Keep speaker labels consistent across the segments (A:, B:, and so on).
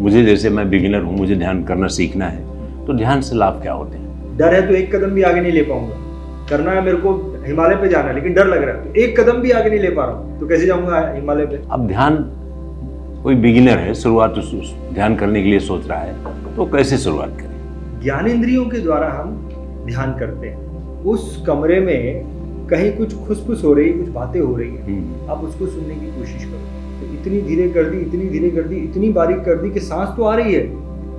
A: मुझे जैसे मैं बिगिनर हूँ, मुझे ध्यान करना सीखना है, तो ध्यान से लाभ क्या होते हैं?
B: डर है तो एक कदम भी आगे नहीं ले पाऊंगा। करना है मेरे को हिमालय पे जाना है, लेकिन डर लग रहा है, तो एक कदम भी आगे नहीं ले पा रहा हूँ, तो कैसे जाऊंगा हिमालय पे?
A: अब ध्यान, कोई बिगिनर है, शुरुआत ध्यान करने के लिए सोच रहा है, तो कैसे शुरुआत करें?
B: ज्ञानेंद्रियों के द्वारा हम ध्यान करते हैं। उस कमरे में कहीं कुछ खुसफुस हो रही, कुछ बातें हो रही हैं, आप उसको सुनने की कोशिश करो। तो इतनी धीरे कर दी, इतनी धीरे कर दी, इतनी बारीक कर दी कि सांस तो आ रही है,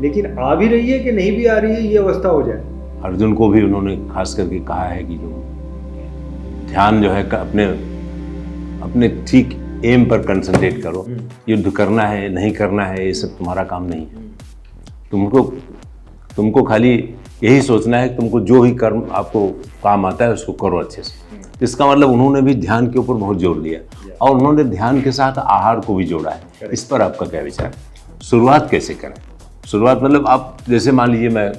B: लेकिन आ भी रही है कि नहीं भी आ रही है, ये अवस्था हो जाए।
A: अर्जुन को भी उन्होंने खास करके कहा है कि जो ध्यान जो है अपने ठीक एम पर कंसंट्रेट करो। युद्ध करना है नहीं करना है, ये सब तुम्हारा काम नहीं है। तुमको खाली यही सोचना है, तुमको जो ही कर्म आपको काम आता है उसको करो अच्छे से। इसका मतलब उन्होंने भी ध्यान के ऊपर बहुत जोर दिया, और उन्होंने ध्यान के साथ आहार को भी जोड़ा है। इस पर आपका क्या विचार है? शुरुआत कैसे करें? शुरुआत मतलब आप जैसे मान लीजिए मैं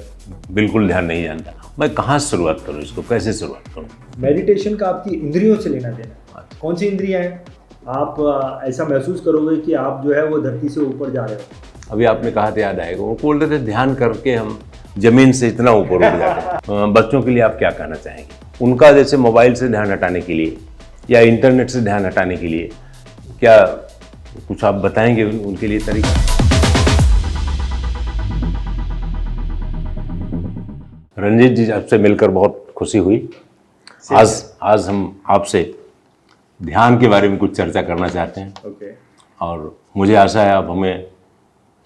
A: बिल्कुल ध्यान नहीं जानता, मैं कहाँ से शुरुआत करूँ, इसको कैसे शुरुआत करूँ?
B: मेडिटेशन का आपकी इंद्रियों से लेना देना। कौन सी इंद्रियां हैं? आप ऐसा महसूस करोगे कि आप जो है वो धरती से ऊपर जा रहे हो।
A: अभी आपने कहा था, याद आएगा, वो बोल रहे थे ध्यान करके हम जमीन से इतना ऊपर उठ जाते हैं। बच्चों के लिए आप क्या कहना चाहेंगे? उनका जैसे मोबाइल से ध्यान हटाने के लिए या इंटरनेट से ध्यान हटाने के लिए क्या कुछ आप बताएंगे उनके लिए तरीका? रंजीत जी, आपसे मिलकर बहुत खुशी हुई। आज हम आपसे ध्यान के बारे में कुछ चर्चा करना चाहते हैं।
B: ओके।
A: और मुझे आशा है आप हमें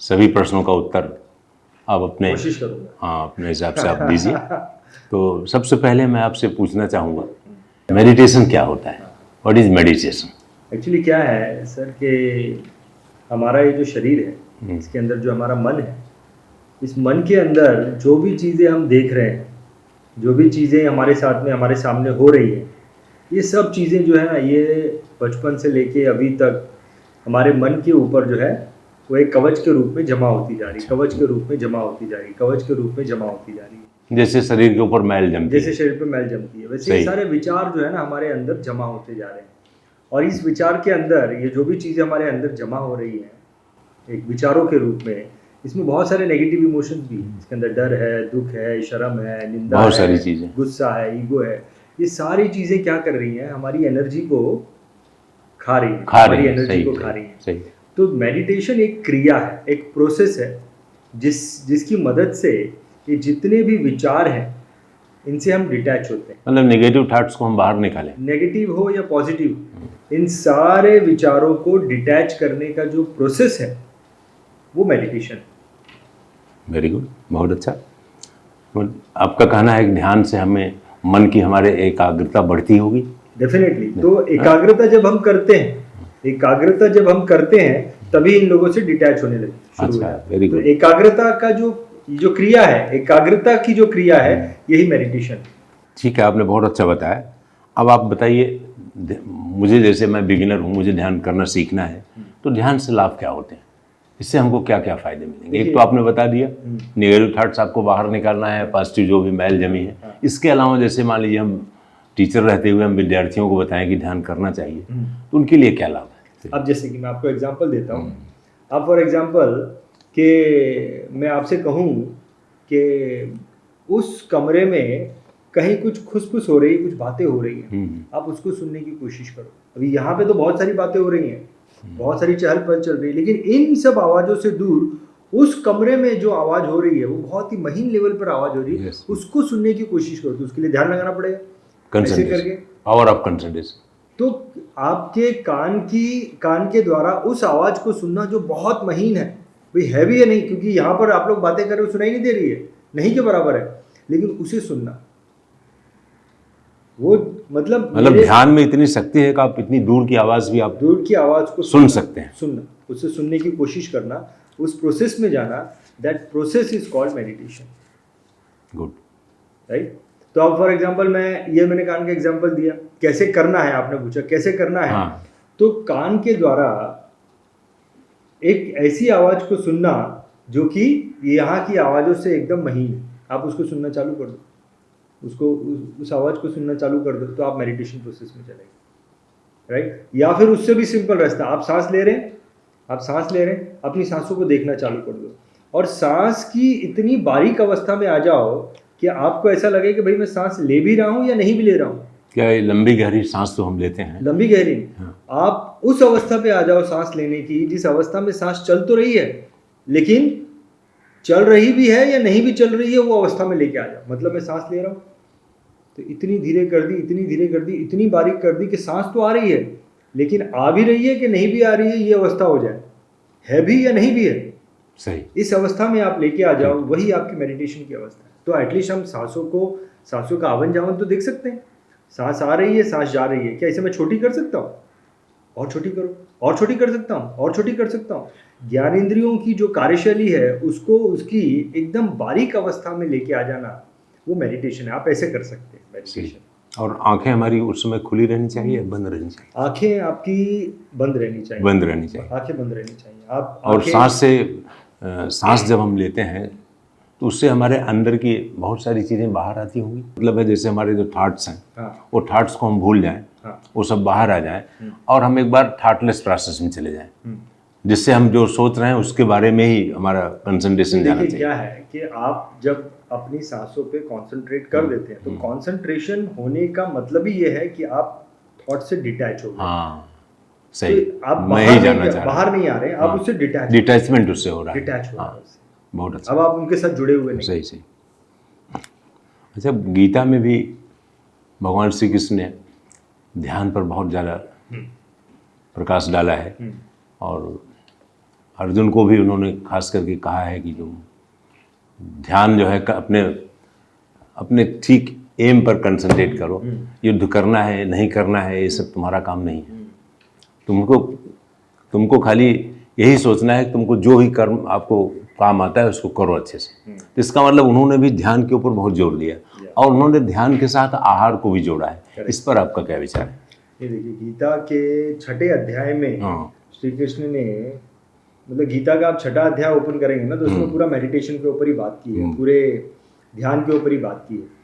A: सभी प्रश्नों का उत्तर आप अपने
B: कोशिश करूंगा।
A: हाँ, अपने हिसाब से आप दीजिए। तो सबसे पहले मैं आपसे पूछना चाहूँगा, मेडिटेशन क्या होता है? What is meditation?
B: एक्चुअली क्या है सर कि हमारा ये जो शरीर है, इसके अंदर जो हमारा मन है, इस मन के अंदर जो भी चीज़ें हम देख रहे हैं, जो भी चीज़ें हमारे साथ में हमारे सामने हो रही है, ये सब चीज़ें जो है ना, ये बचपन से लेके अभी तक हमारे मन के ऊपर जो है वो एक कवच के रूप में जमा होती जा रही, कवच के रूप में जमा होती जा रही, कवच के रूप में जमा होती जा रही है।
A: जैसे शरीर के ऊपर मैल जमती है,
B: जैसे शरीर पे मैल जमती है, वैसे ये सारे विचार जो है ना हमारे अंदर जमा होते जा रहे हैं। और इस विचार के अंदर ये जो भी चीज़ें हमारे अंदर जमा हो रही हैं एक विचारों के रूप में, इसमें बहुत सारे नेगेटिव इमोशंस भी हैं। इसके अंदर डर है, दुख है, शर्म है, निंदा
A: बहुत
B: है,
A: सारी चीज़ें,
B: गुस्सा है, ईगो है। ये सारी चीज़ें क्या कर रही हैं? हमारी एनर्जी को खा रही है, हमारी एनर्जी को खा रही है।
A: सही।
B: तो मेडिटेशन एक क्रिया है, एक प्रोसेस है, जिसकी मदद से ये जितने भी विचार हैं इनसे हम डिटैच होते हैं।
A: मतलब नेगेटिव थॉट्स को हम बाहर निकालें,
B: नेगेटिव हो या पॉजिटिव, इन सारे विचारों को डिटैच करने का जो प्रोसेस है वो मेडिटेशन है।
A: वेरी गुड, बहुत अच्छा। तो आपका कहना है कि ध्यान से हमें मन की हमारे एकाग्रता बढ़ती होगी?
B: डेफिनेटली। तो एकाग्रता जब हम करते हैं, एकाग्रता जब हम करते हैं तभी इन लोगों से डिटैच होने लगे।
A: अच्छा, वेरी गुड।
B: तो एकाग्रता का जो क्रिया है, एकाग्रता की जो क्रिया है, यही मेडिटेशन।
A: ठीक है, आपने बहुत अच्छा बताया। अब आप बताइए, मुझे जैसे मैं बिगिनर हूँ, मुझे ध्यान करना सीखना है, तो ध्यान से लाभ क्या होते हैं? इससे हमको क्या क्या फायदे मिलेंगे? एक तो आपने बता दिया, नेगेटिव थॉट्स आपको बाहर निकालना है, पॉजिटिव जो भी मैल जमी है। इसके अलावा जैसे मान लीजिए हम टीचर रहते हुए हम विद्यार्थियों को बताएं कि ध्यान करना चाहिए, तो उनके लिए क्या लाभ है?
B: अब जैसे कि मैं आपको एग्जांपल देता हूँ। अब फॉर एग्जांपल कि मैं आपसे कहूँ कि उस कमरे में कहीं कुछ खुसफुस हो रही, कुछ बातें हो रही हैं, आप उसको सुनने की कोशिश करो। अभी यहाँ पे तो बहुत सारी बातें हो रही हैं, बहुत सारी चहल पहल चल रही है, लेकिन इन सब आवाज़ों से दूर उस कमरे में जो आवाज़ हो रही है वो बहुत ही महीन लेवल पर आवाज़ हो रही है, उसको सुनने की कोशिश करो। तो उसके लिए ध्यान लगाना पड़ेगा, ऐसे करके,
A: पावर ऑफ कंसंट्रेशन।
B: तो आपके कान के द्वारा उस आवाज़ को सुनना जो बहुत महीन है, भाई है भी है नहीं, क्योंकि यहाँ पर आप लोग बातें कर रहे हो, सुनाई नहीं दे रही है, नहीं के बराबर है, लेकिन उसे सुनना, वो मतलब
A: ध्यान में इतनी शक्ति है कि आप इतनी दूर की आवाज़ भी आप
B: दूर की आवाज़ को
A: सुन सकते हैं।
B: सुनना, उसे सुनने की कोशिश करना, उस प्रोसेस में जाना, that process is called meditation.
A: Good,
B: right. तो अब फॉर एग्जांपल मैंने कान का एग्जांपल दिया, कैसे करना है, आपने पूछा कैसे करना है।
A: हाँ।
B: तो कान के द्वारा एक ऐसी आवाज़ को सुनना जो कि यहाँ की आवाज़ों से एकदम महीन है, आप उसको सुनना चालू कर दो, उसको उस आवाज़ को सुनना चालू कर दो, तो आप मेडिटेशन प्रोसेस में चलेंगे। राइट। या फिर उससे भी सिंपल रास्ता, आप सांस ले रहे हैं, आप सांस ले रहे हैं, अपनी सांसों को देखना चालू कर दो और सांस की इतनी बारीक अवस्था में आ जाओ कि आपको ऐसा लगे कि भाई मैं सांस ले भी रहा हूँ या नहीं भी ले रहा हूँ।
A: क्या ये लंबी गहरी सांस तो हम लेते हैं,
B: लंबी गहरी
A: हाँ।
B: आप उस अवस्था पे आ जाओ सांस लेने की, जिस अवस्था में सांस चल तो रही है लेकिन चल रही भी है या नहीं भी चल रही है, वो अवस्था में लेके आ जाओ। मतलब मैं सांस ले रहा हूँ तो इतनी धीरे कर दी, इतनी धीरे कर दी, इतनी बारीक कर दी कि सांस तो आ रही है लेकिन आ भी रही है कि नहीं भी आ रही है, ये अवस्था हो जाए, है भी या नहीं भी है।
A: सही,
B: इस अवस्था में आप लेके आ जाओ, वही आपकी मेडिटेशन की अवस्था है। तो एटलीस्ट हम सांसों का आवन जावन तो देख सकते हैं। सांस आ रही है, सांस जा रही है, क्या इसे मैं छोटी कर सकता हूँ? और छोटी करो, और छोटी कर सकता हूँ, और छोटी कर सकता हूँ। ज्ञानेंद्रियों की जो कार्यशैली है उसको उसकी एकदम बारीक अवस्था में लेके आ जाना, वो मेडिटेशन है। आप ऐसे कर सकते हैं मेडिटेशन।
A: और आंखें हमारी उस समय खुली रहनी चाहिए, बंद रहनी चाहिए?
B: आंखें आपकी बंद रहनी चाहिए,
A: बंद रहनी चाहिए,
B: आंखें बंद रहनी चाहिए। आप
A: और सांस जब हम लेते हैं तो उससे हमारे अंदर की बहुत सारी चीज़ें बाहर आती होंगी। मतलब है जैसे हमारे जो थॉट्स हैं,
B: हाँ,
A: वो थॉट्स को हम भूल जाएं,
B: हाँ,
A: वो सब बाहर आ जाएं और हम एक बार थॉटलेस प्रोसेस में चले जाएं,
B: हम्म।
A: जिससे हम जो सोच रहे हैं उसके बारे में ही हमारा कंसंट्रेशन जाना
B: देखिए
A: चाहिए।
B: क्या है कि आप जब अपनी सांसों पे कंसंट्रेट कर देते हैं तो कंसंट्रेशन होने का मतलब ही ये है कि आप थॉट से डिटैच हो गए।
A: हाँ, सही,
B: तो आप
A: मैं ही जानना चाह रहा
B: बाहर नहीं आ रहे, आप
A: हाँ,
B: उससे डिटैच
A: डिटैचमेंट उससे हो रहा है।
B: डिटैच हो रहे
A: हाँ,
B: हैं उससे।
A: बहुत अच्छा,
B: अब आप उनके साथ जुड़े हुए नहीं।
A: सही सही। अच्छा, गीता में भी भगवान श्री कृष्ण ने ध्यान पर बहुत ज़्यादा प्रकाश डाला है और अर्जुन को भी उन्होंने खास करके कहा है कि जो ध्यान जो है अपने अपने ठीक एम पर कंसंट्रेट करो। युद्ध करना है नहीं करना है ये सब तुम्हारा काम नहीं है। तुमको खाली यही सोचना है कि तुमको जो ही कर्म आपको काम आता है उसको करो अच्छे से। तो इसका मतलब उन्होंने भी ध्यान के ऊपर बहुत जोर दिया और उन्होंने ध्यान के साथ आहार को भी जोड़ा है। इस पर आपका क्या विचार है?
B: ये देखिए गीता के 6ठे अध्याय में श्री कृष्ण ने, मतलब गीता का आप 6ठा अध्याय ओपन करेंगे ना तो उसमें पूरा मेडिटेशन के ऊपर ही बात की है, पूरे ध्यान के ऊपर ही बात की है।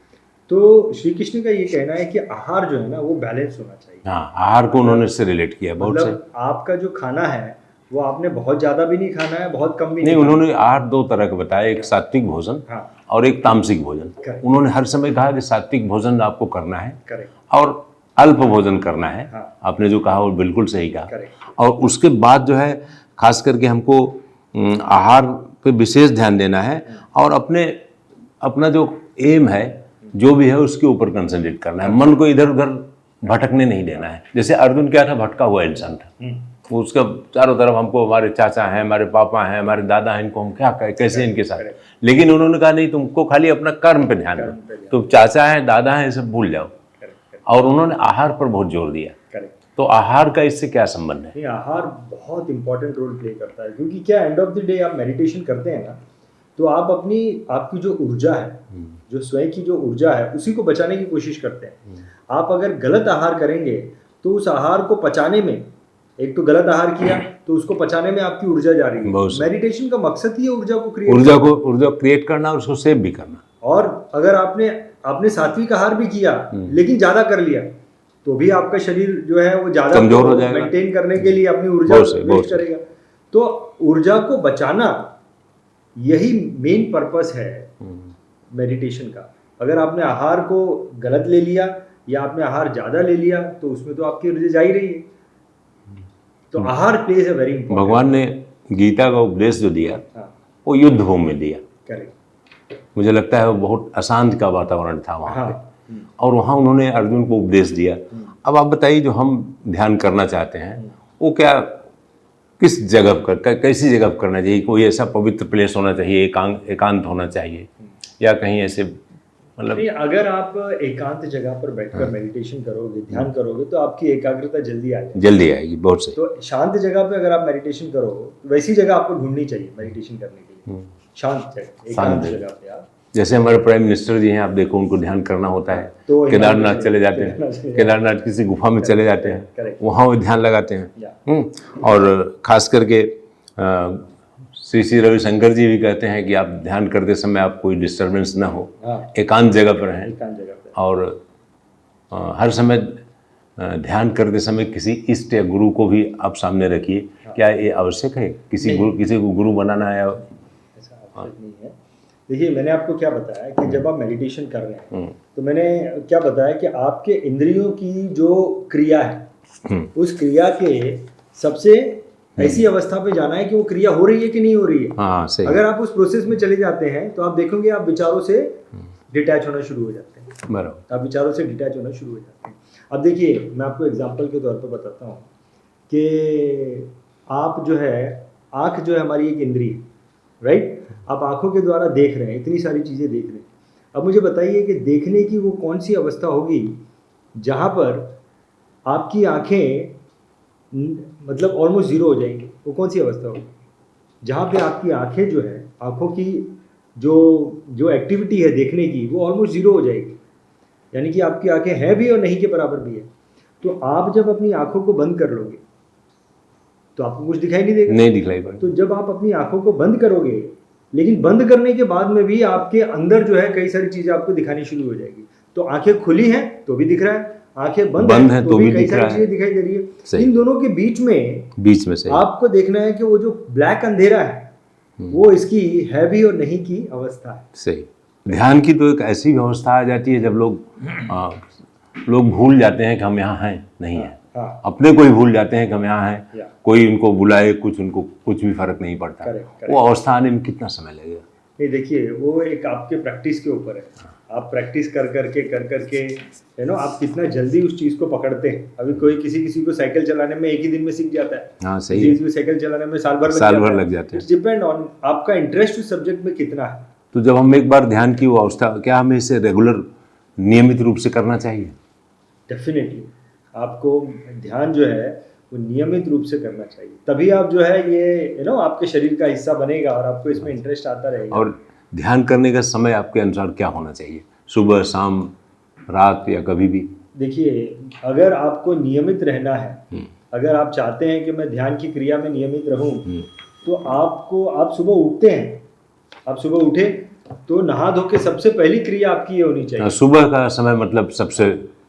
B: तो श्री कृष्ण का ये कहना है कि आहार जो है ना वो बैलेंस होना चाहिए।
A: हाँ, आहार को उन्होंने इससे रिलेट किया बहुत से।
B: मतलब आपका जो खाना है वो आपने बहुत ज्यादा भी नहीं खाना है, बहुत कम भी
A: नहीं। उन्होंने आहार दो तरह का बताया, एक सात्विक भोजन और एक तामसिक भोजन। उन्होंने हर समय कहा कि सात्विक भोजन आपको करना है और अल्प भोजन करना है। आपने जो कहा वो बिल्कुल सही कहा। और उसके बाद जो है खास करके हमको आहार पे विशेष ध्यान देना है और अपना जो एम है जो भी है उसके ऊपर कंसंट्रेट करना है। मन को इधर उधर भटकने नहीं देना है। जैसे अर्जुन क्या था, भटका हुआ इंसान था। वो उसका चारों तरफ हमको हमारे चाचा हैं, हमारे पापा हैं, हमारे दादा हैं, इनको हम क्या करें, कैसे इनके साथ। लेकिन उन्होंने कहा नहीं, तुमको खाली अपना कर्म पे ध्यान दो। तुम चाचा हैं, दादा हैं, सब भूल जाओ। और उन्होंने आहार पर बहुत जोर दिया। तो आहार का इससे क्या संबंध है?
B: नहीं, आहार बहुत इंपॉर्टेंट रोल प्ले करता है क्योंकि क्या एंड ऑफ द डे आप मेडिटेशन करते हैं ना तो आप आपकी जो ऊर्जा है, जो स्वयं की जो ऊर्जा है उसी को बचाने की कोशिश करते हैं। आप अगर गलत आहार करेंगे तो उस आहार को पचाने में, एक तो गलत आहार किया तो उसको पचाने में आपकी ऊर्जा जा रही है। मेडिटेशन का मकसद ही है ऊर्जा को
A: क्रिएट करना और उसको सेव भी करना।
B: और अगर आपने सात्विक आहार भी किया लेकिन ज्यादा कर लिया तो भी आपका शरीर जो है वो ज्यादा
A: कमजोर हो जाएगा,
B: मेंटेन करने के लिए अपनी ऊर्जा वेस्ट करेगा। तो ऊर्जा को बचाना यही मेन पर्पस है मेडिटेशन का। अगर आपने आहार को गलत ले लिया या आपने आहार ज्यादा ले लिया तो उसमें तो आपकी ऊर्जा जा ही रही है। तो आहार प्लेज अ वेरी इंपॉर्टेंट।
A: भगवान ने गीता का उपदेश जो दिया वो युद्ध भूमि में दिया।
B: करेक्ट।
A: मुझे लगता है वो बहुत अशांत का वातावरण था वहाँ पे और वहाँ उन्होंने अर्जुन को उपदेश दिया। अब आप बताइए, जो हम ध्यान करना चाहते हैं वो क्या, किस जगह पर, कैसी जगह पर करना चाहिए? कोई ऐसा पवित्र प्लेस होना चाहिए, एकांत होना चाहिए, या कहीं ऐसे मतलब?
B: नहीं, अगर आप एकांत जगह पर बैठकर मेडिटेशन करोगे, ध्यान करोगे तो आपकी एकाग्रता जल्दी आएगी
A: बहुत सही।
B: तो शांत जगह पे अगर आप मेडिटेशन करो वैसी जगह आपको ढूंढनी चाहिए मेडिटेशन करने के लिए। शांत एकांत जगह पे आप,
A: जैसे हमारे प्राइम मिनिस्टर जी हैं, आप देखो उनको ध्यान करना होता है तो केदारनाथ चले जाते हैं, केदारनाथ किसी गुफा में चले जाते हैं, वहाँ वो ध्यान लगाते हैं। और खास करके श्री रविशंकर जी भी कहते हैं कि आप ध्यान करते समय आप कोई डिस्टर्बेंस ना हो, एकांत जगह पर रहें और हर समय ध्यान करते समय किसी इष्ट या गुरु को भी आप सामने रखिए, क्या ये आवश्यक है? किसी को गुरु बनाना है?
B: ऐसा आवश्यक नहीं है। देखिए, मैंने आपको क्या बताया कि जब आप मेडिटेशन कर रहे हैं तो मैंने क्या बताया कि आपके इंद्रियों की जो क्रिया है उस क्रिया के सबसे ऐसी अवस्था पे जाना है कि वो क्रिया हो रही है कि नहीं हो रही है।
A: हाँ, सही।
B: अगर आप उस प्रोसेस में चले जाते हैं तो आप देखोगे आप विचारों से डिटैच होना शुरू हो जाते हैं।
A: बराबर।
B: आप विचारों से डिटैच होना शुरू हो जाते हैं। अब देखिए, मैं आपको एग्जांपल के तौर पर बताता हूँ कि आप जो है, आँख जो है हमारी एक इंद्रिय है, राइट। आप आँखों के द्वारा देख रहे हैं, इतनी सारी चीज़ें देख रहे हैं। अब मुझे बताइए कि देखने की वो कौन सी अवस्था होगी जहाँ पर आपकी आँखें मतलब ऑलमोस्ट ज़ीरो हो जाएंगी। वो कौन सी अवस्था होगी जहाँ पे आपकी आँखें जो है, आँखों की जो एक्टिविटी है देखने की, वो ऑलमोस्ट ज़ीरो हो जाएगी। यानी कि आपकी आंखें हैं भी और नहीं के बराबर भी है। तो आप जब अपनी आंखों को बंद कर लोगे तो आपको कुछ दिखाई नहीं देगा,
A: नहीं दिखाई पड़ेगा।
B: तो जब आप अपनी आंखों को बंद करोगे, लेकिन बंद करने के बाद में भी आपके अंदर जो है कई सारी चीजें आपको दिखानी शुरू हो जाएगी। तो आंखें खुली हैं तो भी दिख रहा है, आंखें बंद हैं तो भी कई सारी चीजें दिखाई दे रही है। इन दोनों के बीच में से आपको देखना है कि वो जो ब्लैक अंधेरा है वो इसकी है भी और नहीं की अवस्था है।
A: सही। ध्यान की तो एक ऐसी व्यवस्था आ जाती है जब लोग भूल जाते हैं कि हम यहाँ हैं, नहीं है।
B: हाँ।
A: अपने को ही भूल जाते हैं कि हम यहाँ हैं। कोई उनको बुलाए उनको कुछ भी फर्क नहीं पड़ता।
B: correct।
A: वो अवस्था आने में कितना समय लगेगा?
B: नहीं, देखिए, वो एक आपके प्रैक्टिस के ऊपर है। आप प्रैक्टिस कर करके आप कितना जल्दी उस चीज़ को पकड़ते हैं। अभी कोई किसी को साइकिल चलाने में एक ही दिन में सीख जाता है।
A: हाँ, सही।
B: किसी को साइकिल चलाने में साल भर लग जाता है। इट्स डिपेंड ऑन आपका इंटरेस्ट उस सब्जेक्ट में कितना है।
A: तो जब हम एक बार ध्यान की वो अवस्था, क्या हमें इसे रेगुलर नियमित रूप से करना चाहिए?
B: डेफिनेटली आपको ध्यान जो है वो नियमित रूप से करना चाहिए, तभी आप जो है ये आपके शरीर का हिस्सा बनेगा और आपको इसमें इंटरेस्ट आता रहेगा।
A: और ध्यान करने का समय आपके अनुसार क्या होना चाहिए? सुबह, शाम, रात या कभी भी?
B: देखिए, अगर आपको नियमित रहना है, अगर आप चाहते हैं कि मैं ध्यान की क्रिया में नियमित रहूं, तो आप सुबह उठते हैं, आप सुबह उठे तो नहा धो के सबसे पहली क्रिया आपकी ये होनी चाहिए।
A: सुबह का समय मतलब सबसे,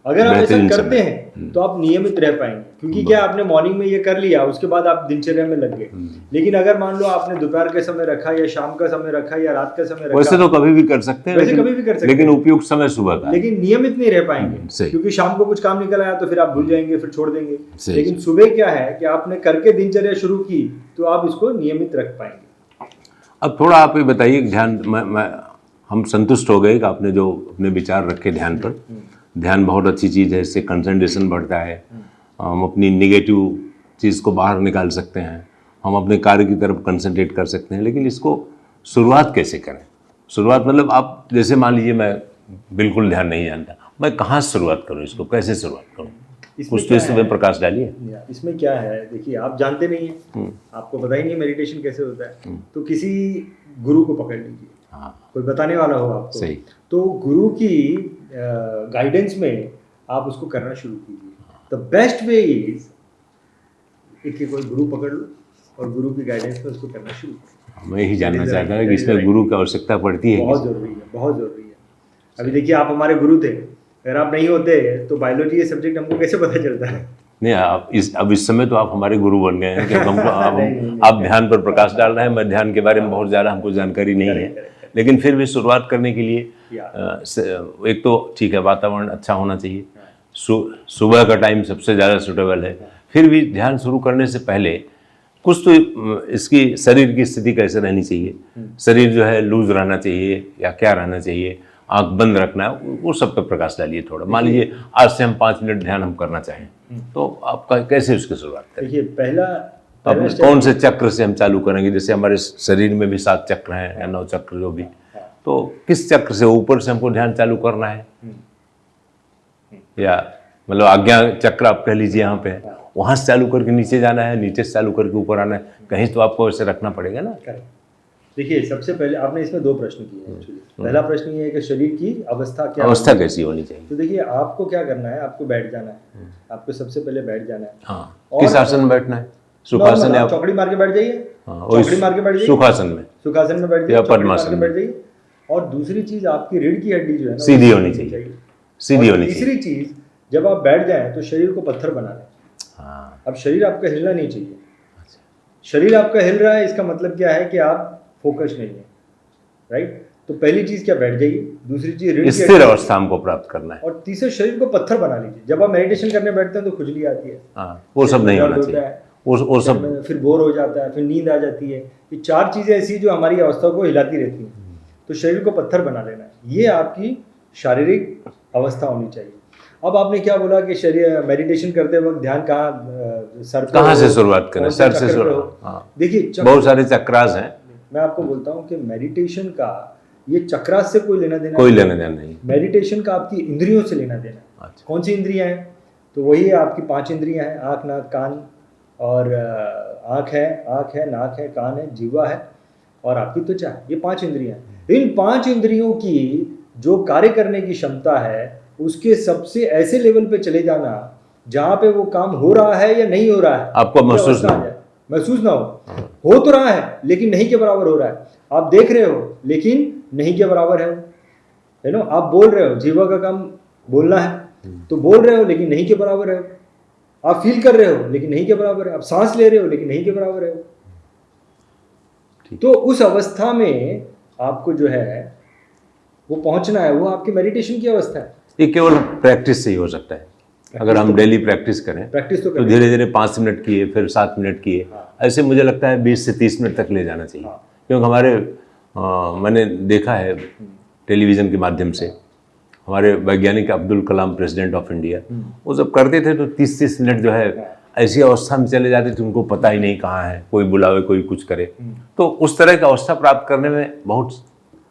B: अगर आप ऐसा करते हैं तो आप नियमित रह पाएंगे, क्योंकि क्या आपने मॉर्निंग में ये कर लिया, उसके बाद आप दिनचर्या में लग गए। लेकिन अगर मान लो आपने दोपहर का समय रखा या शाम का समय रखा या रात का समय रखा,
A: वैसे तो कभी भी कर सकते हैं,
B: वैसे कभी भी कर सकते हैं,
A: लेकिन उपयुक्त समय सुबह का।
B: लेकिन नियमित नहीं रह पाएंगे, क्योंकि शाम को कुछ काम निकल आया तो फिर आप भूल जाएंगे, फिर छोड़ देंगे। लेकिन सुबह क्या है कि आपने करके दिनचर्या शुरू की तो आप इसको नियमित रख पाएंगे।
A: अब थोड़ा आप ये बताइए, ध्यान हम संतुष्ट हो गए कि आपने जो अपने विचार रखे ध्यान पर। ध्यान बहुत अच्छी चीज़ है, इससे कंसंट्रेशन बढ़ता है, हम अपनी निगेटिव चीज़ को बाहर निकाल सकते हैं, हम अपने कार्य की तरफ कंसंट्रेट कर सकते हैं। लेकिन इसको शुरुआत कैसे करें? शुरुआत मतलब आप जैसे मान लीजिए मैं बिल्कुल ध्यान नहीं जानता, मैं कहाँ से शुरुआत करूँ, इसको कैसे शुरुआत करूँ? कुछ तो इसमें प्रकाश डालिए।
B: इसमें क्या है, देखिए, आप जानते नहीं हैं, आपको पता ही नहीं मेडिटेशन कैसे होता है, तो किसी गुरु को पकड़ लीजिए। कोई बताने वाला हो आपको,
A: सही।
B: तो गुरु की गाइडेंस में आप उसको करना शुरू कीजिए। द बेस्ट वे इज कि कोई गुरु पकड़ लो और गुरु की गाइडेंस में उसको करना शुरू करो।
A: मैं यही जानना चाहता हूँ कि इसमें गुरु की आवश्यकता पड़ती है?
B: बहुत जरूरी है, बहुत जरूरी है। अभी देखिए, आप हमारे गुरु थे, अगर आप नहीं होते तो बायोलॉजी ये सब्जेक्ट हमको कैसे पता चलता है?
A: नहीं, अब इस समय तो आप हमारे गुरु बन गए हैं कि हमको आप ध्यान पर प्रकाश डाल रहे हैं। मैं ध्यान के बारे में बहुत ज़्यादा हमको जानकारी नहीं है, लेकिन फिर भी शुरुआत करने के लिए एक तो ठीक है, वातावरण अच्छा होना चाहिए, सुबह का टाइम सबसे ज़्यादा सूटेबल है। फिर भी ध्यान शुरू करने से पहले कुछ तो इसकी शरीर की स्थिति कैसे रहनी चाहिए, शरीर जो है लूज रहना चाहिए या क्या रहना चाहिए, आंख बंद रखना है, वो सब पे प्रकाश डालिए थोड़ा। मान लीजिए आज से हम 5 मिनट ध्यान हम करना चाहें, तो आपका कैसे उसकी शुरुआत करें?
B: देखिए, पहला
A: अब कौन से चक्र से हम चालू करेंगे? जैसे हमारे शरीर में भी 7 चक्र हैं या 9 चक्र जो भी, तो किस चक्र से, ऊपर से हमको ध्यान चालू करना है या मतलब आज्ञा चक्र आप कह लीजिए, यहाँ पे वहाँ से चालू करके नीचे जाना है, नीचे से चालू करके ऊपर आना है? कहीं तो आपको ऐसे रखना पड़ेगा ना।
B: देखिए, सबसे पहले आपने इसमें 2 प्रश्न किए हैं एक्चुअली। पहला प्रश्न ये है कि शरीर की अवस्था
A: कैसी होनी चाहिए।
B: तो देखिए, आपको क्या करना है, आपको बैठ जाना है, आपको सबसे पहले बैठ जाना है।
A: हाँ, किस आसन में बैठना है? सुखासन या
B: चौकड़ी मार के बैठ जाइए, चौकड़ी मार के बैठ जाइए,
A: सुखासन में
B: बैठ जाइए,
A: पद्मासन में
B: बैठ जाइए। और दूसरी चीज, आपकी रीढ़ की हड्डी जो है ना
A: सीधी होनी चाहिए, सीधी होनी चाहिए।
B: तीसरी चीज, जब आप बैठ जाएं तो शरीर को पत्थर बना लें।
A: हाँ।
B: अब शरीर आपका हिलना नहीं चाहिए।
A: अच्छा।
B: शरीर आपका हिल रहा है, इसका मतलब क्या है कि आप फोकस नहीं है, राइट। तो पहली चीज क्या, बैठ जाइए। दूसरी चीज रीढ़ की
A: स्थिर
B: हड्डी-
A: अवस्था हमको प्राप्त करना है।
B: और तीसरे शरीर को पत्थर बना लीजिए। जब आप मेडिटेशन करने बैठते हैं तो खुजली आती है,
A: हाँ, वो सब नहीं
B: दर्द
A: होना
B: होता
A: चाहिए।
B: है,
A: वो सब
B: फिर बोर हो जाता है, फिर नींद आ जाती है। ये चार चीजें ऐसी जो हमारी अवस्था को हिलाती रहती हैं। तो शरीर को पत्थर बना लेना है, ये आपकी शारीरिक अवस्था होनी चाहिए। अब आपने क्या बोला कि शरीर मेडिटेशन करते वक्त ध्यान सर पे
A: कहाँ से
B: हो,
A: शुरुआत करें?
B: कौन से
A: सर से
B: चक्र पे
A: शुरुआत।
B: हो?
A: हाँ।
B: देखिए
A: बहुत सारे चक्रास हैं,
B: मैं आपको बोलता हूँ कि मेडिटेशन का ये चक्रास से कोई लेना देना
A: कोई
B: नहीं।
A: लेना देना नहीं।
B: मेडिटेशन का आपकी इंद्रियों से लेना देना है।
A: अच्छा।
B: कौन सी इंद्रियां हैं? तो वही है आपकी 5 इंद्रियां हैं, आँख, नाक, कान। और आँख है, नाक है, कान है, जीवा है और आपकी त्वचा है। ये 5 इंद्रियां हैं। इन 5 इंद्रियों की जो कार्य करने की क्षमता है, उसके सबसे ऐसे लेवल पे चले जाना जहाँ पे वो काम हो रहा है या नहीं हो रहा है,
A: आपको
B: ये
A: महसूस
B: अवस्था
A: ना
B: आ
A: हो।
B: जाए। महसूस ना हो तो रहा है लेकिन नहीं के बराबर हो रहा है। आप देख रहे हो लेकिन नहीं के बराबर है नो। आप बोल रहे हो, जीवा का काम बोलना है, तो बोल रहे हो लेकिन नहीं के बराबर है। आप फील कर रहे हो लेकिन नहीं के बराबर है। आप सांस ले रहे हो लेकिन नहीं के बराबर है। तो उस अवस्था में आपको जो है वो पहुंचना है, वो आपकी मेडिटेशन की अवस्था है।
A: ये केवल प्रैक्टिस से ही हो सकता है। अगर हम डेली प्रैक्टिस करें
B: प्रैक्टिस तो
A: तो
B: करें।
A: धीरे धीरे 5 मिनट किए, फिर 7 मिनट किए,
B: हाँ।
A: ऐसे मुझे लगता है 20 से 30 मिनट तक ले जाना चाहिए।
B: हाँ।
A: क्योंकि मैंने देखा है टेलीविज़न के माध्यम से, हमारे वैज्ञानिक Abdul Kalam, president of India, वो जब करते थे तो 30-30 मिनट जो है ऐसी अवस्था में चले जाते थे, उनको पता ही नहीं कहाँ है, कोई बुलावे, कोई कुछ करे। तो उस तरह की अवस्था प्राप्त करने में बहुत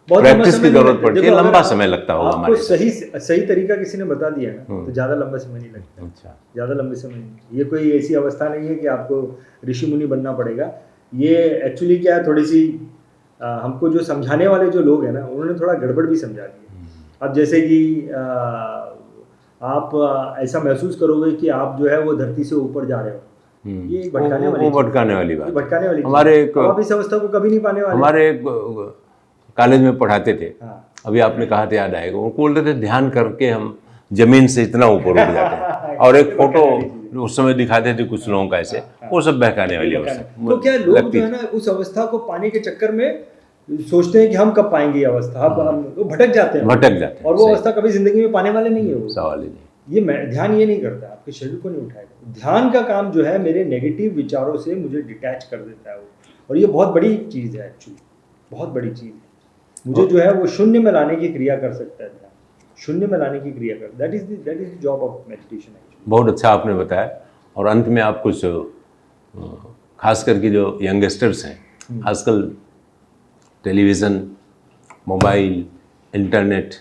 A: प्रैक्टिस की जरूरत पड़ती है, लंबा समय लगता होगा हमारे।
B: आपको सही तरीका किसी ने बता दिया ना तो ज़्यादा लंबा समय नहीं लगता।
A: अच्छा।
B: ज़्यादा लंबे समय नहीं। ये कोई ऐसी अवस्था नहीं है कि आपको ऋषि मुनि बनना पड़ेगा। ये एक्चुअली क्या है, थोड़ी सी हमको जो समझाने वाले जो लोग हैं ना, उन्होंने थोड़ा गड़बड़ भी समझा दी। अब जैसे कि आप ऐसा महसूस करोगे कि आप जो है वो धरती से ऊपर जा रहे हो। ये एक भटकाने वाली चीज़ है।
A: भटकाने वाली बात।
B: भटकाने वाली
A: हमारे
B: चीज़ है। अब आप इस अवस्था को कभी नहीं पाने वाले।
A: हमारे एक कॉलेज में पढ़ाते थे,
B: हाँ।
A: अभी आपने कहा था याद आएगा, उनको बोलते थे ध्यान करके हम जमीन से इतना ऊपर उठ जाते हैं। और एक फोटो उस समय दिखाते थे कुछ लोगों का ऐसे, वो सब बहकाने वाली अवस्था।
B: तो क्या लोग जो है ना उस अवस्था को पाने के चक्कर में सोचते हैं कि हम कब पाएंगे ये अवस्था। अब हम तो भटक जाते हैं। और वो अवस्था कभी जिंदगी में पाने वाले नहीं है। वो
A: सवाल ही नहीं।
B: ये ध्यान ये नहीं करता, आपके शरीर को नहीं उठाएगा। ध्यान का काम जो है मेरे नेगेटिव विचारों से मुझे डिटैच कर देता है वो। और ये बहुत बड़ी चीज़ है एक्चुअली, बहुत बड़ी चीज़ है। मुझे जो है वो शून्य में लाने की क्रिया कर सकता है ध्यान, शून्य में लाने की क्रिया कर। That is the job of meditation actually.
A: बहुत अच्छा आपने बताया। और अंत में आप कुछ खास करके जो यंगस्टर्स हैं, आजकल टेलीविज़न, मोबाइल, इंटरनेट,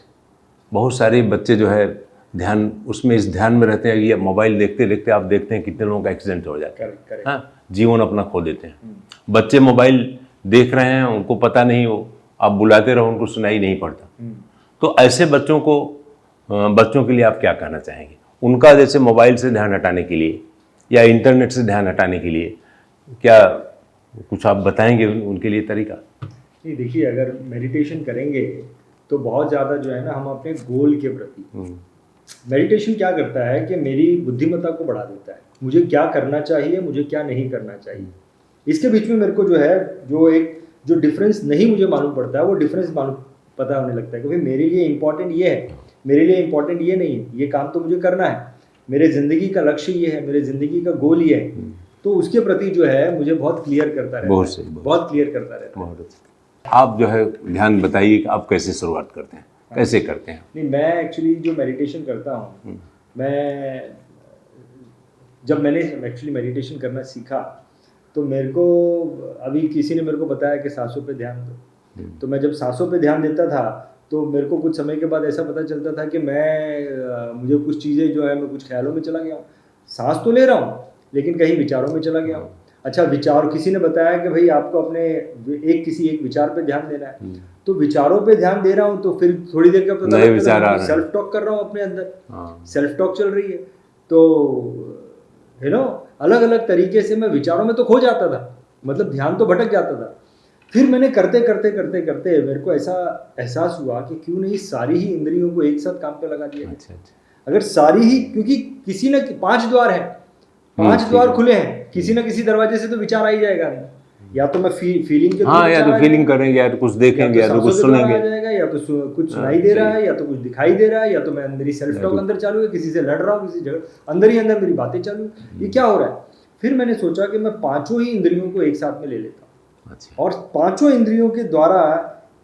A: बहुत सारे बच्चे जो है ध्यान उसमें इस ध्यान में रहते हैं कि मोबाइल देखते देखते आप देखते हैं कितने लोगों का एक्सीडेंट हो जाता है। हाँ, जीवन अपना खो देते हैं। बच्चे मोबाइल देख रहे हैं, उनको पता नहीं, हो आप बुलाते रहो उनको सुनाई नहीं पड़ता। तो ऐसे बच्चों के लिए आप क्या कहना चाहेंगे? उनका जैसे मोबाइल से ध्यान हटाने के लिए या इंटरनेट से ध्यान हटाने के लिए क्या कुछ आप बताएंगे उनके लिए तरीका?
B: नहीं, देखिए, अगर मेडिटेशन करेंगे तो बहुत ज़्यादा जो है ना हम अपने गोल के प्रति, मेडिटेशन क्या करता है कि मेरी बुद्धिमत्ता को बढ़ा देता है। मुझे क्या करना चाहिए, मुझे क्या नहीं करना चाहिए, इसके बीच में मेरे को जो है जो डिफरेंस नहीं मुझे मालूम पड़ता है वो डिफरेंस पता होने लगता है कि भाई मेरे लिए इंपॉर्टेंट ये है, मेरे लिए इंपॉर्टेंट ये नहीं है, ये काम तो मुझे करना है, मेरे ज़िंदगी का लक्ष्य ये है, मेरे ज़िंदगी का गोल ये है। तो उसके प्रति जो है मुझे बहुत क्लियर करता रहता है, बहुत क्लियर करता रहता है।
A: बहुत अच्छा। आप जो है ध्यान बताइए कि आप कैसे शुरुआत करते हैं, कैसे करते हैं?
B: नहीं, मैं एक्चुअली जो मेडिटेशन करता हूँ, जब मैंने एक्चुअली मेडिटेशन करना सीखा तो मेरे को अभी किसी ने मेरे को बताया कि सांसों पे ध्यान दो। तो मैं जब सांसों पे ध्यान देता था तो मेरे को कुछ समय के बाद ऐसा पता चलता था कि मुझे कुछ चीज़ें जो है मैं कुछ ख्यालों में चला गया हूँ। सांस तो ले रहा हूँ लेकिन कहीं विचारों में चला गया हूँ। अच्छा, विचार, किसी ने बताया कि भाई आपको अपने किसी एक विचार पे ध्यान देना है, तो विचारों पे ध्यान दे रहा हूँ तो फिर थोड़ी देर का पता लगता है सेल्फ टॉक कर रहा हूँ अपने अंदर, सेल्फ टॉक चल रही है। तो अलग अलग तरीके से मैं विचारों में तो खो जाता था, मतलब ध्यान तो भटक जाता था। फिर मैंने करते करते मेरे को ऐसा एहसास हुआ कि क्यों नहीं सारी ही इंद्रियों को एक साथ काम पे लगा दिया।
A: अच्छा।
B: अगर सारी ही, क्योंकि किसी न 5 द्वार है, 5 द्वार खुले हैं, किसी न किसी दरवाजे से तो विचार आ ही जाएगा। या तो मैं फीलिंग के
A: हाँ, या तो फीलिंग करेंगे, या तो कुछ देखेंगे, या तो कुछ सुनेंगे,
B: या तो कुछ सुनाई दे रहा है, या तो कुछ दिखाई दे रहा है, या तो मैं मेरी सेल्फ टॉक अंदर चालू है, किसी से लड़ रहा हूँ, किसी जगह अंदर ही अंदर मेरी बातें चालू है, ये क्या हो रहा है। फिर मैंने सोचा कि मैं 5 ही इंद्रियों को एक साथ में ले लेता हूँ।
A: अच्छा।
B: और 5 इंद्रियों के द्वारा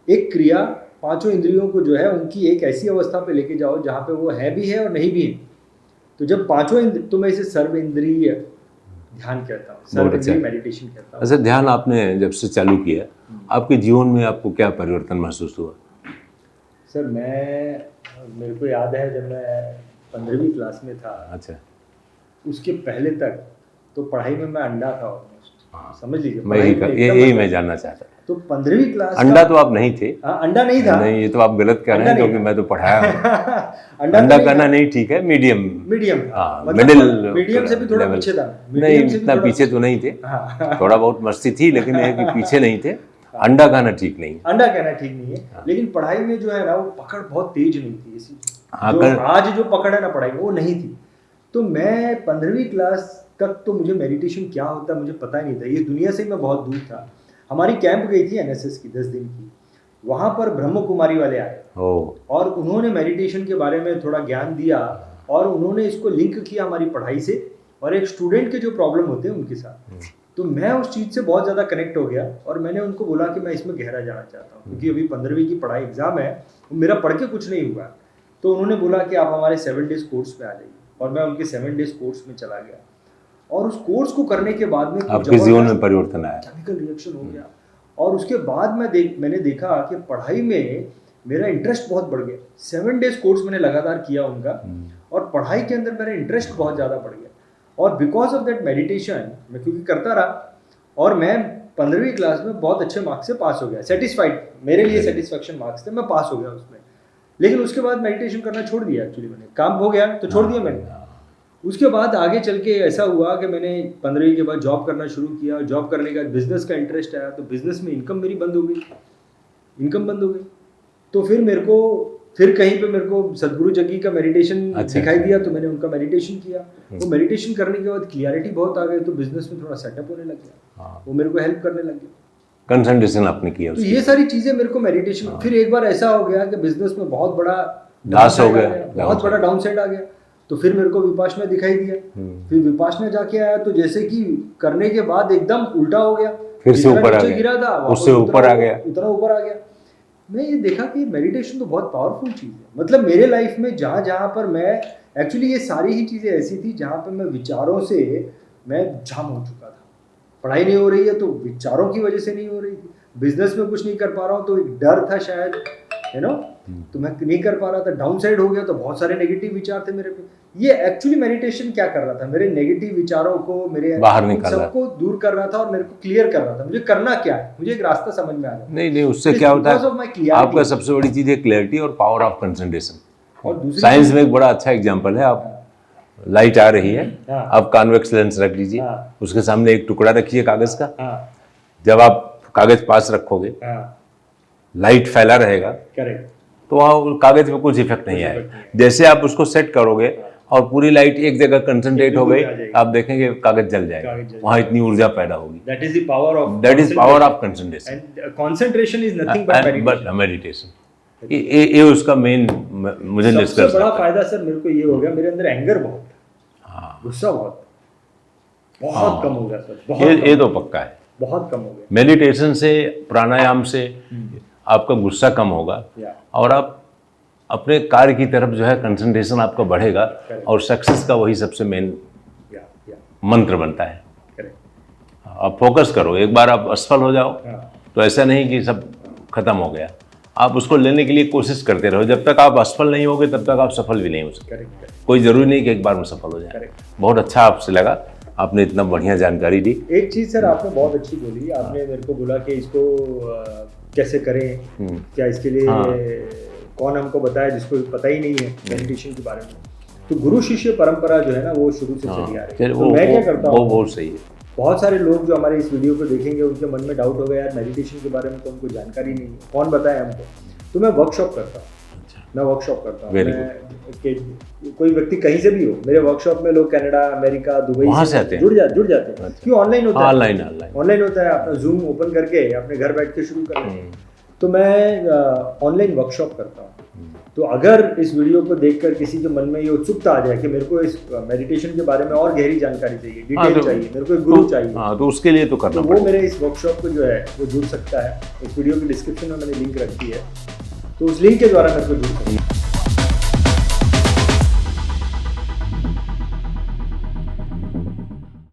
B: एक क्रिया, 5 इंद्रियों को जो है उनकी एक ऐसी अवस्था पे लेके जाओ जहाँ पे वो है भी है और नहीं भी है। तो जब 5 तो मैं इसे सर्व इंद्रिय ध्यान कहता हूँ, सर्व इंद्रिय मेडिटेशन कहता हूँ।
A: अच्छा, ध्यान आपने जब से चालू किया, आपके जीवन में आपको क्या परिवर्तन महसूस हुआ?
B: सर मेरे को याद है जब मैं 15वीं क्लास में था,
A: अच्छा,
B: उसके पहले तक तो पढ़ाई में मैं अंडा था ऑलमोस्ट, समझ लीजिए।
A: मैं यही मैं जानना चाहता था।
B: तो 15वीं क्लास
A: अंडा तो आप नहीं थे?
B: अंडा नहीं था।
A: नहीं, ये तो आप गलत कह रहे हैं, क्योंकि मैं तो पढ़ाया हूँ। अंडा कहना नहीं ठीक है, मीडियम
B: मीडियम से भी थोड़ा पीछे था।
A: नहीं, इतना पीछे तो नहीं थे, थोड़ा बहुत मस्ती थी, लेकिन ये कि पीछे नहीं थे। अंडा कहना ठीक नहीं है,
B: अंडा कहना ठीक नहीं है, लेकिन पढ़ाई में जो है ना वो पकड़ बहुत तेज नहीं थी ऐसी, आज जो पकड़ है ना पढ़ाई में वो नहीं थी। तो मैं 15वीं क्लास तक तो मुझे मेडिटेशन क्या होता है मुझे पता ही नहीं था, ये दुनिया से मैं बहुत दूर था। हमारी कैंप गई थी एनएसएस की 10 दिन की, वहाँ पर ब्रह्म कुमारी वाले आए और उन्होंने मेडिटेशन के बारे में थोड़ा ज्ञान दिया और उन्होंने इसको लिंक किया हमारी पढ़ाई से और एक स्टूडेंट के जो प्रॉब्लम होते हैं उनके साथ। तो मैं उस चीज़ से बहुत ज़्यादा कनेक्ट हो गया और मैंने उनको बोला कि मैं इसमें गहरा जाना चाहता हूँ, क्योंकि अभी 15वीं की पढ़ाई एग्जाम है, मेरा पढ़ के कुछ नहीं हुआ। तो उन्होंने बोला कि आप हमारे 7 डेज कोर्स पे आ जाइए, और मैं उनके 7 डेज कोर्स में चला गया। और उस कोर्स को करने के बाद में
A: आपके जीवन में परिवर्तन आया,
B: केमिकल रिएक्शन हो गया। और उसके बाद मैंने देखा कि पढ़ाई में मेरा इंटरेस्ट बहुत बढ़ गया। 7 डेज कोर्स मैंने लगातार किया उनका, और पढ़ाई के अंदर मेरा इंटरेस्ट बहुत ज़्यादा बढ़ गया। और बिकॉज ऑफ दैट मेडिटेशन मैं क्योंकि करता रहा, और मैं 15वीं क्लास में बहुत अच्छे मार्क्स से पास हो गया, सेटिस्फाइड, मेरे लिए सेटिस्फैक्शन मार्क्स थे, मैं पास हो गया उसमें। लेकिन उसके बाद मेडिटेशन करना छोड़ दिया, एक्चुअली मैंने काम हो गया तो छोड़ दिया मैंने। उसके बाद आगे चल के ऐसा हुआ कि मैंने 15वीं के बाद जॉब करना शुरू किया। जॉब करने के बाद बिजनेस का इंटरेस्ट आया, तो बिजनेस में इनकम मेरी बंद हो गई, तो फिर कहीं पे मेरे को सदगुरु जग्गी का मेडिटेशन दिखाई दिया, तो मैंने उनका मेडिटेशन किया। तो मेडिटेशन करने के बाद क्लियरिटी बहुत आ गई, तो बिजनेस में थोड़ा सेटअप होने लग गया, वो मेरे को हेल्प करने लग गया।
A: कंसंट्रेशन आपने किया,
B: तो ये सारी चीजें मेरे को मेडिटेशन। फिर एक बार ऐसा हो गया कि बिजनेस में बहुत बड़ा
A: लॉस हो गया,
B: बहुत बड़ा डाउन साइड आ गया, तो फिर मेरे को विपाशना दिखाई दिया। फिर विपाशना जाके आया, तो जैसे कि करने के बाद एकदम उल्टा हो गया,
A: फिर से ऊपर आ गया,
B: गिरा था,
A: उससे ऊपर आ गया,
B: उतना ऊपर आ गया। मैं ये देखा कि मेडिटेशन तो बहुत पावरफुल चीज़ है। मतलब मेरे लाइफ में जहाँ पर मैं एक्चुअली ये सारी ही चीज़ें ऐसी थी जहाँ पर मैं विचारों से मैं जाम हो चुका था। पढ़ाई नहीं हो रही है तो विचारों की वजह से नहीं हो रही थी, बिजनेस में कुछ नहीं कर पा रहा हूँ तो एक डर था शायद, तो मैं नहीं कर पा रहा था, डाउन साइड हो गया, तो बहुत सारे नेगेटिव विचार थे मेरे पे। ये एक्चुअली मेडिटेशन क्या कर रहा था, मेरे नेगेटिव विचारों को, मेरे
A: बाहर निकाल रहा,
B: सबको दूर कर रहा था और मेरे को क्लियर कर रहा था। मुझे करना क्या है, मुझे एक रास्ता समझ में आ गया।
A: नहीं, उससे क्या होता है, आपका सबसे बड़ी चीज है क्लैरिटी और पावर ऑफ कंसंट्रेशन। और साइंस में एक बड़ा अच्छा एग्जांपल है, आप लाइट आ रही है, आप कॉन्वेक्स लेंस रख लीजिए, उसके सामने एक टुकड़ा रखिए कागज का, जब आप कागज पास रखोगे लाइट फैला रहेगा, तो वहाँ कागज में कुछ इफेक्ट नहीं आएगा। जैसे आप उसको सेट करोगे और पूरी लाइट एक जगह कंसंट्रेट हो गई, आप देखेंगे कागज जल जाएगा, वहाँ इतनी ऊर्जा पैदा होगी।
B: That is power of
A: concentration.
B: Concentration is nothing
A: but meditation. ये उसका मेन मुझे
B: सबसे बड़ा फायदा सर मेरे को ये हो गया, मेरे अंदर एंगर बहुत, गुस्सा बहुत कम हो गया सर।
A: ये तो पक्का है,
B: बहुत कम हो गया।
A: मेडिटेशन से, प्राणायाम से आपका गुस्सा कम होगा और आप अपने कार्य की तरफ जो है कंसंट्रेशन आपका बढ़ेगा, और सक्सेस का वही सबसे मेन मंत्र बनता है। आप फोकस करो, एक बार आप असफल हो जाओ तो ऐसा नहीं कि सब खत्म हो गया, आप उसको लेने के लिए कोशिश करते रहो। जब तक आप असफल नहीं होगे तब तक आप सफल भी नहीं हो सकते। कोई जरूरी नहीं कि एक बार में सफल हो जाए। बहुत अच्छा आपसे लगा, आपने इतना बढ़िया जानकारी दी।
B: एक चीज़ सर आपने बहुत अच्छी बोली, आपने मेरे को बोला कि इसको कैसे करें, क्या इसके लिए कौन हमको बताया जिसको पता ही नहीं है मेडिटेशन के बारे में। तो गुरु शिष्य परंपरा जो है ना वो शुरू से चली आ रही है। तो मैं क्या करता हूँ,
A: वो बहुत सही है।
B: बहुत सारे लोग जो हमारे इस वीडियो को देखेंगे उनके मन में डाउट होगा, यार मेडिटेशन के बारे में तो उनको जानकारी नहीं है, कौन बताए हमको। तो मैं वर्कशॉप करता हूँ। मैं वर्कशॉप करता हूँ।
A: Very
B: कोई व्यक्ति कहीं से भी हो, मेरे वर्कशॉप में लोग कनाडा, अमेरिका, दुबई
A: वहाँ से आते हैं?
B: जुड़ जाते हैं।
A: अच्छा।
B: क्यों? ऑनलाइन होता है।
A: ऑनलाइन
B: ऑनलाइन होता है, अपना जूम ओपन करके अपने घर बैठ के शुरू कर लें। तो मैं ऑनलाइन वर्कशॉप करता हूँ। तो अगर इस वीडियो को देखकर किसी के मन में ये उत्सुकता आ जाए कि मेरे को इस मेडिटेशन के बारे में और गहरी जानकारी चाहिए, डिटेल चाहिए, मेरे को एक गुरु चाहिए,
A: हाँ, तो उसके लिए तो करना
B: तो वो मेरे इस वर्कशॉप को जो है वो जुड़ सकता है। इस वीडियो की डिस्क्रिप्शन में मैंने लिंक रखी है, तो उस लिंक के द्वारा मेरे को जुड़ सकता है।